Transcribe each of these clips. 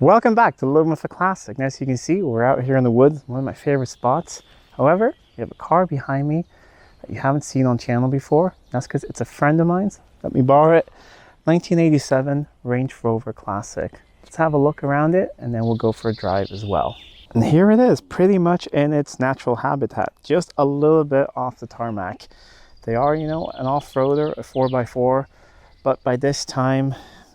Welcome back to Living with a Classic. And as you can see, we're out here in the woods, one of my favorite spots. However, you have a car behind me that you haven't seen on channel before. That's because it's a friend of mine's. Let me borrow it. 1987 Range Rover Classic. Let's have a look around it and then we'll go for a drive as well. And here it is, pretty much in its natural habitat, just a little bit off the tarmac. They are, an off-roader, a 4x4, but by this time,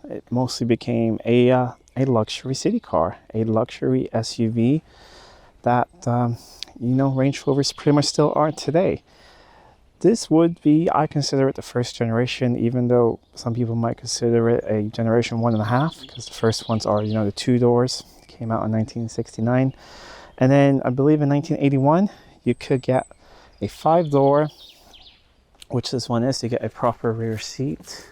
it mostly became a luxury city car, a luxury SUV that, Range Rovers pretty much still are today. This would be, I consider it the first generation, even though some people might consider it a generation 1.5, because the first ones are, the two doors, came out in 1969. And then I believe in 1981, you could get a 5-door, which this one is, to get a proper rear seat.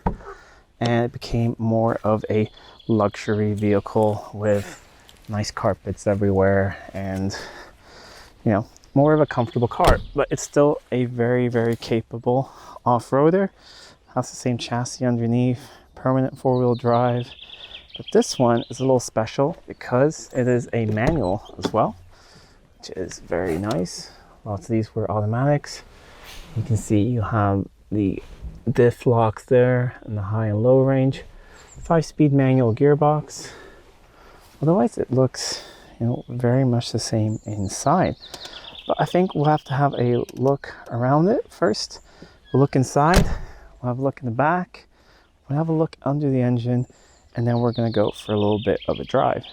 And it became more of a luxury vehicle with nice carpets everywhere and, more of a comfortable car. But it's still a very, very capable off-roader. Has the same chassis underneath, permanent 4-wheel drive. But this one is a little special because it is a manual as well, which is very nice. Lots of these were automatics. You can see you have the diff locks there and the high and low range. 5-speed manual gearbox. Otherwise it looks very much the same inside, but I think we'll have to have a look around it first. We'll look inside, we'll have a look in the back, we'll have a look under the engine, and then we're going to go for a little bit of a drive.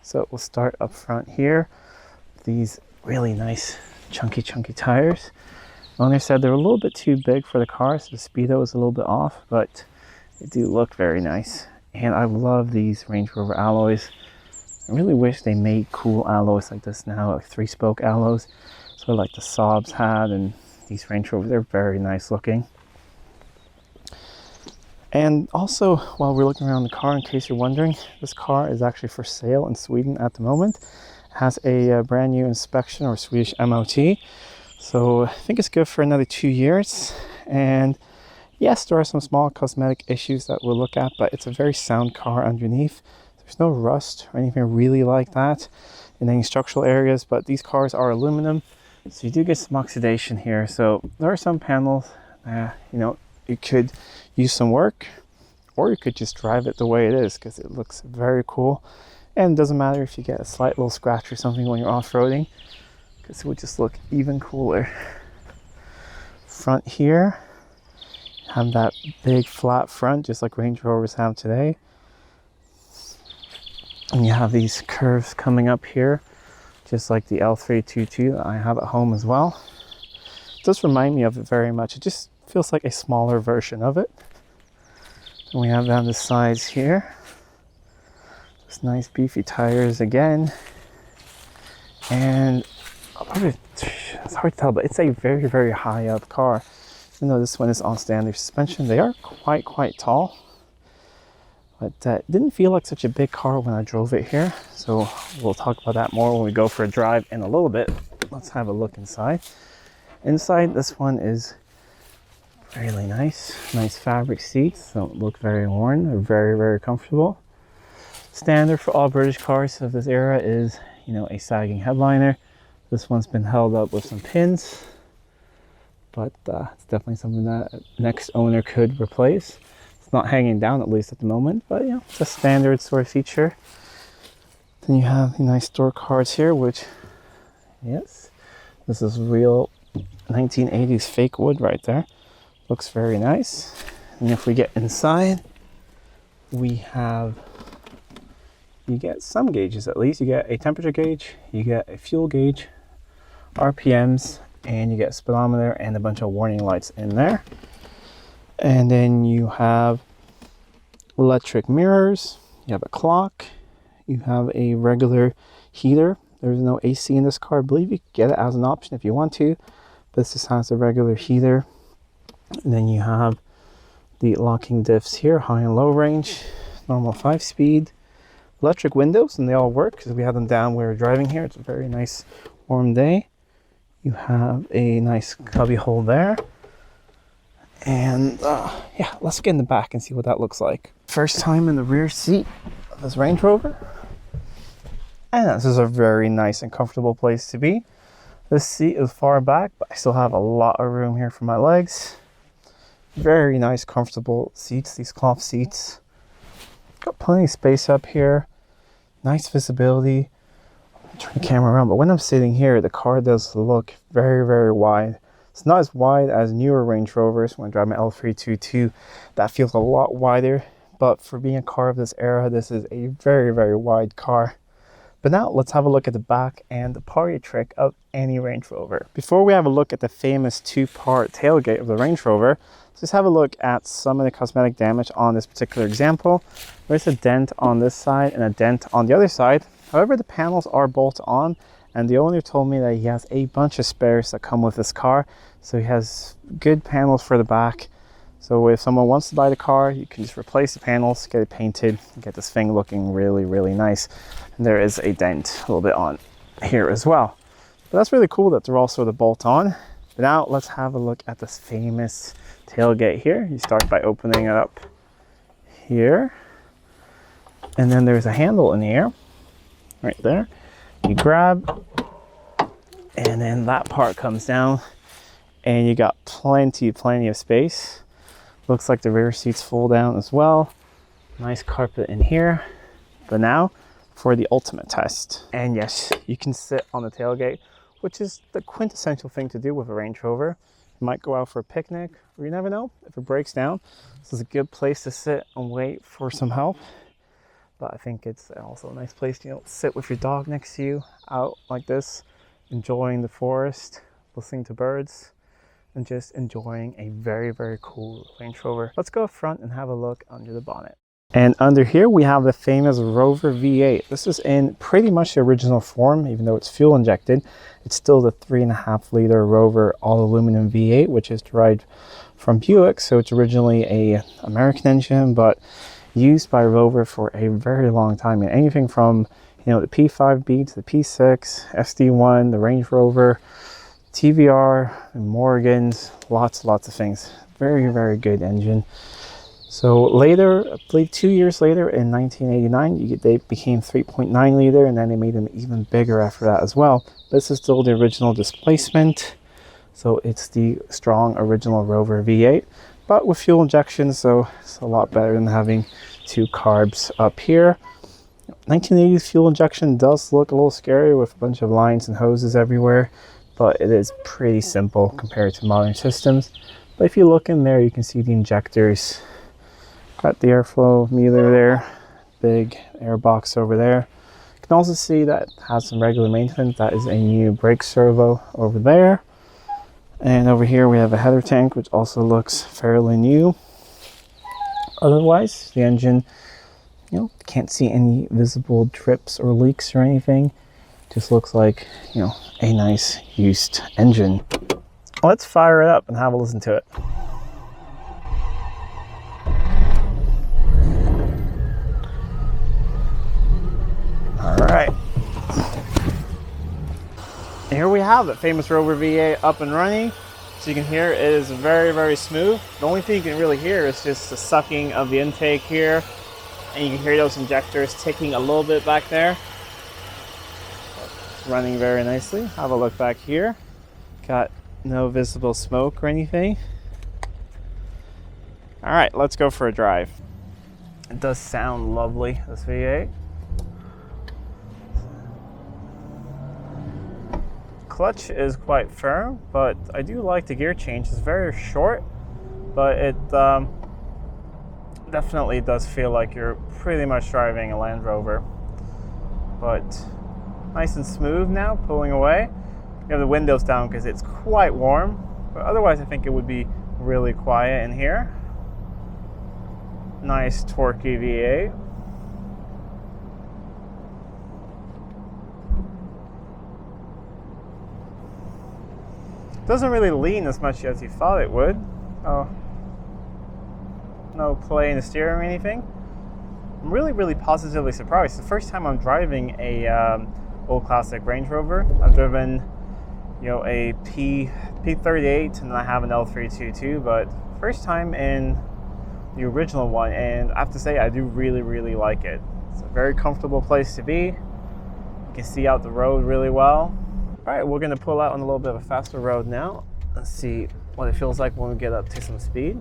So we'll start up front here. These really nice chunky tires. Owner said they're a little bit too big for the car, so the speedo is a little bit off, but they do look very nice. And I love these Range Rover alloys. I really wish they made cool alloys like this now, like 3-spoke alloys, sort of like the Saabs had, and these Range Rovers, they're very nice looking. And also, while we're looking around the car, in case you're wondering, this car is actually for sale in Sweden at the moment. It has a brand new inspection, or Swedish MOT. So I think it's good for another 2 years. And yes, there are some small cosmetic issues that we'll look at, but it's a very sound car underneath. There's no rust or anything really like that in any structural areas, but these cars are aluminum, so you do get some oxidation here. So there are some panels, you could use some work, or you could just drive it the way it is because it looks very cool. And it doesn't matter if you get a slight little scratch or something when you're off-roading, because it would just look even cooler. Front here, have that big flat front just like Range Rovers have today. And you have these curves coming up here, just like the L322 that I have at home as well. It does remind me of it very much. It just feels like a smaller version of it. And we have down the sides here, just nice beefy tires again. And it's hard to tell, but it's a very, very high up car. Even though this one is on standard suspension, they are quite tall. But it didn't feel like such a big car when I drove it here. So we'll talk about that more when we go for a drive in a little bit. Let's have a look inside. Inside, this one is really nice. Nice fabric seats, don't look very worn. They're very, very comfortable. Standard for all British cars of this era is, a sagging headliner. This one's been held up with some pins, but it's definitely something that next owner could replace. It's not hanging down, at least at the moment, but it's a standard sort of feature. Then you have the nice door cards here, which, yes, this is real 1980s fake wood right there. Looks very nice. And if we get inside, you get some gauges at least. You get a temperature gauge, you get a fuel gauge, RPMs, and you get a speedometer and a bunch of warning lights in there. And then you have electric mirrors, you have a clock, you have a regular heater. There's no AC in this car. I believe you can get it as an option if you want to, but this just has a regular heater. And then you have the locking diffs here, high and low range, normal 5-speed. Electric windows, and they all work because we have them down when we're driving here. It's a very nice warm day. You have a nice cubby hole there. And yeah, let's get in the back and see what that looks like. First time in the rear seat of this Range Rover. And this is a very nice and comfortable place to be. This seat is far back, but I still have a lot of room here for my legs. Very nice, comfortable seats, these cloth seats. Got plenty of space up here. Nice visibility. Turn the camera around, but when I'm sitting here, the car does look very, very wide. It's not as wide as newer Range Rovers. When I drive my L322, that feels a lot wider. But for being a car of this era, this is a very, very wide car. But now let's have a look at the back and the party trick of any Range Rover. Before we have a look at the famous two-part tailgate of the Range Rover, let's just have a look at some of the cosmetic damage on this particular example. There's a dent on this side and a dent on the other side. However, the panels are bolt on, and the owner told me that he has a bunch of spares that come with this car. So he has good panels for the back. So if someone wants to buy the car, you can just replace the panels, get it painted, and get this thing looking really, really nice. And there is a dent a little bit on here as well. But that's really cool that they're also the bolt on. But now let's have a look at this famous tailgate here. You start by opening it up here. And then there's a handle in the air right there. You grab, and then that part comes down, and you got plenty of space. Looks like the rear seats fold down as well. Nice carpet in here. But now for the ultimate test. And yes, you can sit on the tailgate, which is the quintessential thing to do with a Range Rover. You might go out for a picnic, or you never know, if it breaks down. This is a good place to sit and wait for some help. But I think it's also a nice place to, sit with your dog next to you, out like this, enjoying the forest, listening to birds, and just enjoying a very, very cool Range Rover. Let's go up front and have a look under the bonnet. And under here we have the famous Rover V8. This is in pretty much the original form, even though it's fuel injected. It's still the 3.5 liter Rover all aluminum V8, which is derived from Buick. So it's originally a American engine, but used by Rover for a very long time. And anything from the P5B to the P6, SD1, the Range Rover, TVR, and Morgans, lots of things. Very, very good engine. So later, I believe 2 years later in 1989, they became 3.9 liter, and then they made them even bigger after that as well. This is still the original displacement. So it's the strong original Rover V8, but with fuel injection, so it's a lot better than having two carbs up here. 1980s fuel injection does look a little scary with a bunch of lines and hoses everywhere, but it is pretty simple compared to modern systems. But if you look in there, you can see the injectors. Got the airflow meter there, big air box over there. You can also see that it has some regular maintenance. That is a new brake servo over there. And over here we have a header tank, which also looks fairly new. Otherwise, the engine, can't see any visible drips or leaks or anything. Just looks like, a nice used engine. Let's fire it up and have a listen to it. All right. And here we have it, famous Rover V8 up and running. So you can hear it is very, very smooth. The only thing you can really hear is just the sucking of the intake here. And you can hear those injectors ticking a little bit back there. It's running very nicely. Have a look back here. Got no visible smoke or anything. All right, let's go for a drive. It does sound lovely, this V8. Clutch is quite firm, but I do like the gear change. It's very short, but it definitely does feel like you're pretty much driving a Land Rover. But nice and smooth now, pulling away. You have the windows down because it's quite warm, but otherwise I think it would be really quiet in here. Nice torquey V8. Doesn't really lean as much as you thought it would. Oh, no play in the steering or anything. I'm really positively surprised. It's the first time I'm driving a old classic Range Rover. I've driven, a P38, and then I have an L322, but first time in the original one, and I have to say I do really like it. It's a very comfortable place to be. can see out the road really well. All right, we're gonna pull out on a little bit of a faster road now. Let's see what it feels like when we get up to some speed.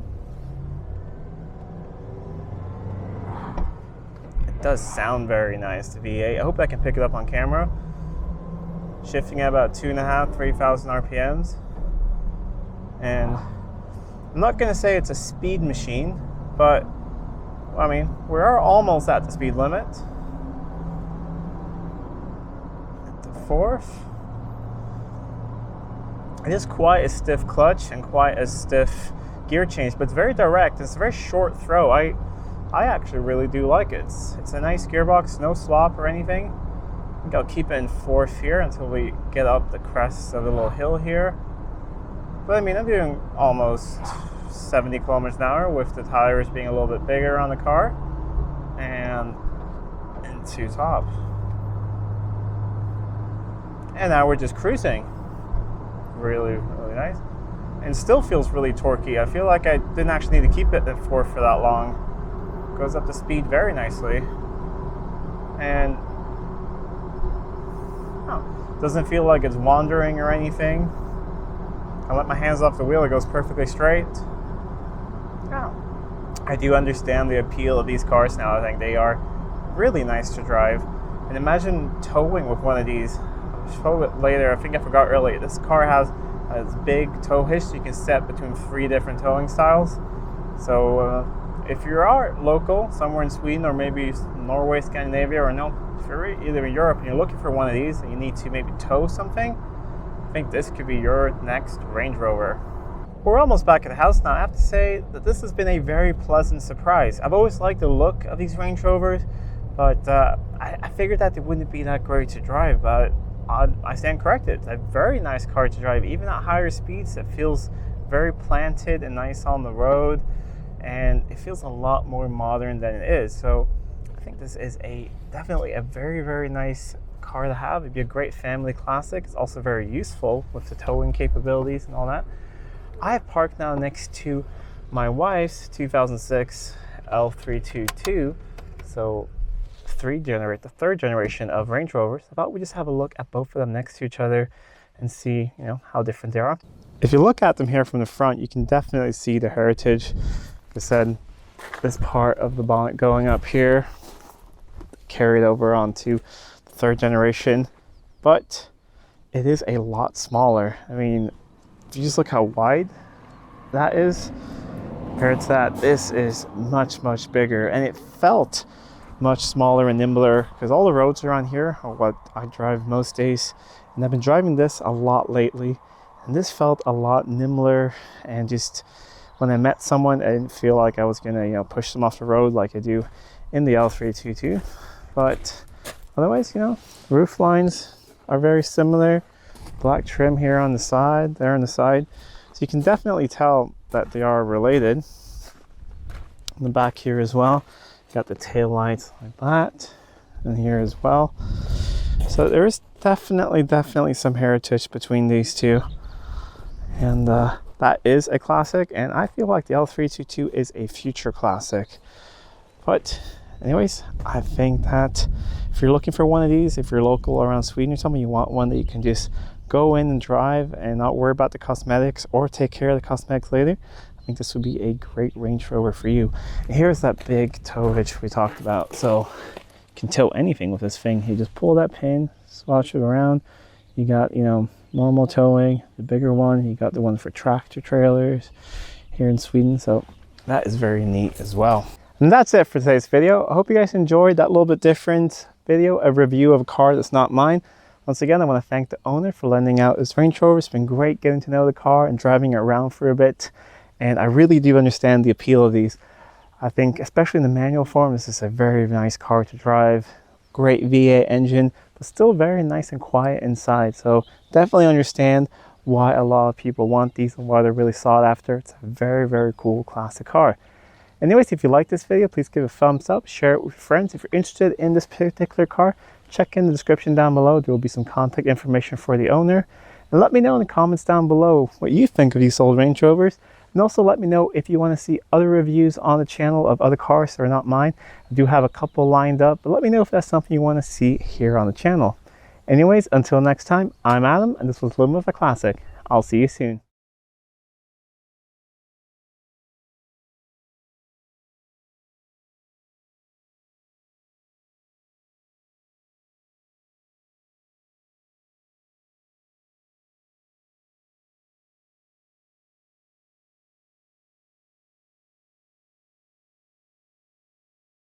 It does sound very nice, the V8. I hope I can pick it up on camera. Shifting at about 2.5, 3,000 RPMs. And I'm not gonna say it's a speed machine, but I mean, we are almost at the speed limit. At the 4th. It is quite a stiff clutch and quite a stiff gear change, but it's very direct. It's a very short throw. I actually really do like it. It's a nice gearbox, no slop or anything. I think I'll keep it in 4th here until we get up the crest of the little hill here. But I mean, I'm doing almost 70 kilometers an hour with the tires being a little bit bigger on the car, and into top. And now we're just cruising. Really, really nice. And still feels really torquey. I feel like I didn't actually need to keep it in 4th for that long. Goes up to speed very nicely. And doesn't feel like it's wandering or anything. I let my hands off the wheel, it goes perfectly straight. I do understand the appeal of these cars now. I think they are really nice to drive. And imagine towing with one of these. I'll show it later. I think I forgot earlier. This car has a big tow hitch, so you can set between 3 different towing styles. So if you are local, somewhere in Sweden or maybe Norway, Scandinavia, or no, if you're either in Europe and you're looking for one of these and you need to maybe tow something, I think this could be your next Range Rover. We're almost back at the house now. I have to say that this has been a very pleasant surprise. I've always liked the look of these Range Rovers, but I figured that they wouldn't be that great to drive, but I stand corrected. It's a very nice car to drive. Even at higher speeds, it feels very planted and nice on the road, and it feels a lot more modern than it is. So I think this is definitely a very, very nice car to have. It'd be a great family classic. It's also very useful with the towing capabilities and all that. I have parked now next to my wife's 2006 L322, so the 3rd generation of Range Rovers. I thought we'd just have a look at both of them next to each other and see, how different they are. If you look at them here from the front, you can definitely see the heritage. Like I said, this part of the bonnet going up here carried over onto the 3rd generation, but it is a lot smaller. I mean, if you just look how wide that is compared to that, this is much, much bigger, and it felt much smaller and nimbler because all the roads around here are what I drive most days, and I've been driving this a lot lately, and this felt a lot nimbler. And just when I met someone, I didn't feel like I was gonna push them off the road like I do in the L322. But otherwise, roof lines are very similar. Black trim here on the side, there on the side, so you can definitely tell that they are related. In the back here as well, got the tail lights like that, and here as well. So there is definitely some heritage between these two, and that is a classic, and I feel like the L322 is a future classic. But anyways, I think that if you're looking for one of these, if you're local around Sweden or something, you want one that you can just go in and drive and not worry about the cosmetics or take care of the cosmetics later, I think this would be a great Range Rover for you. And here's that big tow hitch we talked about. So you can tow anything with this thing. You just pull that pin, swatch it around. You got, normal towing, the bigger one. You got the one for tractor trailers here in Sweden. So that is very neat as well. And that's it for today's video. I hope you guys enjoyed that little bit different video, a review of a car that's not mine. Once again, I want to thank the owner for lending out his Range Rover. It's been great getting to know the car and driving it around for a bit. And I really do understand the appeal of these. I think, especially in the manual form, this is a very nice car to drive. Great V8 engine, but still very nice and quiet inside. So definitely understand why a lot of people want these and why they're really sought after. It's a very, very cool classic car. Anyways, if you like this video, please give it a thumbs up, share it with your friends. If you're interested in this particular car, check in the description down below. There will be some contact information for the owner. And let me know in the comments down below what you think of these old Range Rovers. And also let me know if you want to see other reviews on the channel of other cars that are not mine. I do have a couple lined up, but let me know if that's something you want to see here on the channel. Anyways, until next time, I'm Adam, and this was Living with a Classic. I'll see you soon.